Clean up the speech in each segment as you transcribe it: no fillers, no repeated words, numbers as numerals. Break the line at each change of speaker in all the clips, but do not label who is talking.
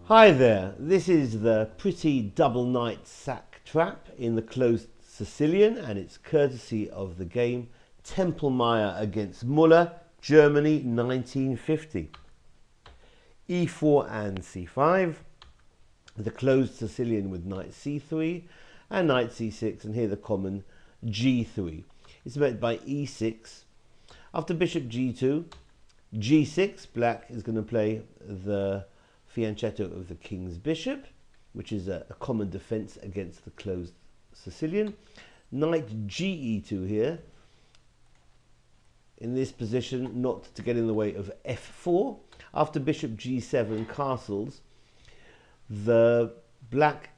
Hi there, this is the pretty double knight sack trap in the closed Sicilian, and it's courtesy of the game Templemeier against Muller, Germany 1950. E4 and c5, the closed Sicilian with knight c3 and knight c6, and here the common g3. It's met by e6. After bishop g2, g6, black is going to play the fianchetto of the king's bishop, which is a common defense against the closed Sicilian. Knight ge2 here, in this position, not to get in the way of f4. After bishop g7 castles, the black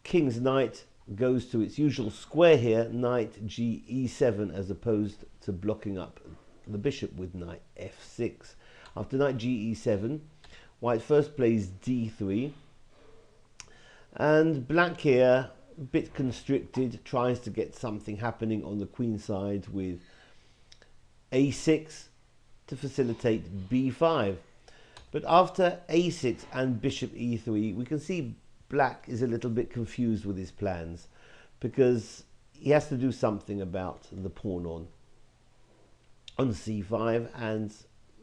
king's knight goes to its usual square here, knight ge7, as opposed to blocking up the bishop with knight f6. After knight ge7, white first plays d3, and black here, a bit constricted, tries to get something happening on the queen side with a6 to facilitate b5. But after a6 and bishop e3, we can see black is a little bit confused with his plans, because he has to do something about the pawn on c5, and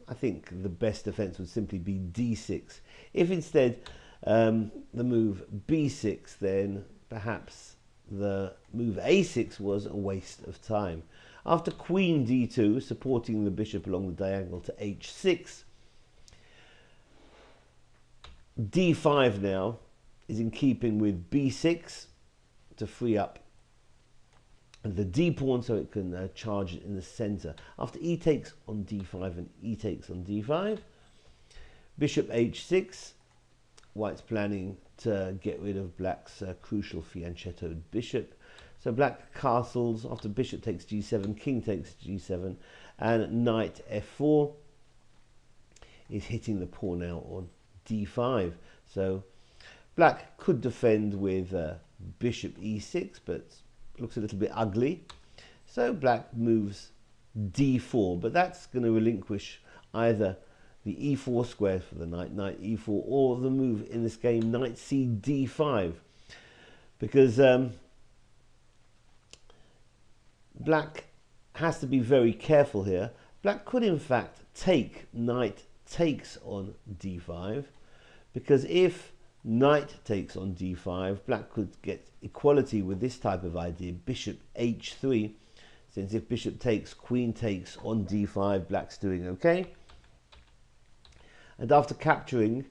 I think the best defense would simply be d6. If instead the move b6, then perhaps the move a6 was a waste of time. After queen d2, supporting the bishop along the diagonal to h6, d5 now is in keeping with b6 to free up the d pawn so it can charge it in the center. After e takes on d5 and e takes on d5, bishop h6, white's planning to get rid of black's crucial fianchettoed bishop. So black castles. After bishop takes g7, king takes g7, and knight f4 is hitting the pawn now on d5. So black could defend with bishop e6, but looks a little bit ugly. So black moves d4, but that's going to relinquish either the e4 square for the knight, knight e4, or the move in this game, knight c d5, because black has to be very careful here. Black could in fact take knight takes on d5, because if knight takes on d5, black could get equality with this type of idea, bishop h3, since if bishop takes, queen takes on d5, black's doing okay. And after capturing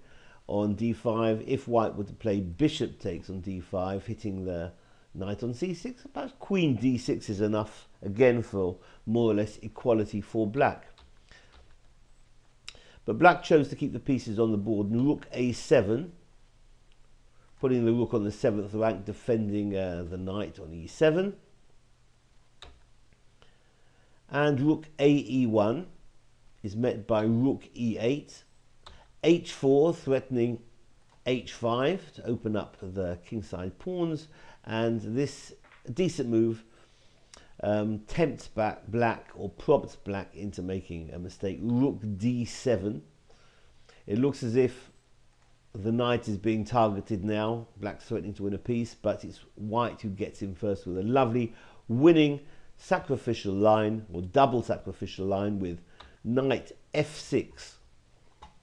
on d5, if white were to play bishop takes on d5, hitting the knight on c6, about queen d6 is enough, again, for more or less equality for black. But black chose to keep the pieces on the board, and rook a7, putting the rook on the 7th rank, defending the knight on e7. And rook ae1 is met by rook e8, h4 threatening h5 to open up the kingside pawns, and this decent move tempts back black, or prompts black into making a mistake. Rook d7. It looks as if the knight is being targeted now. Black's threatening to win a piece, but it's white who gets in first with a lovely winning sacrificial line, or double sacrificial line, with knight f6,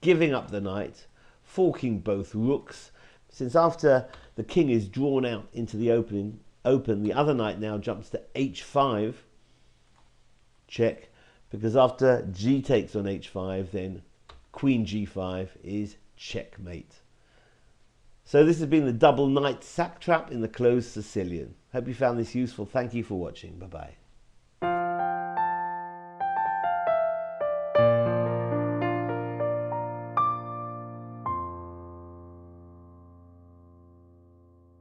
giving up the knight, forking both rooks, since after the king is drawn out into the open, the other knight now jumps to h5, check, because after g takes on h5, then queen g5 is checkmate. So this has been the double knight sack trap in the closed Sicilian. Hope you found this useful. Thank you for watching. Bye bye.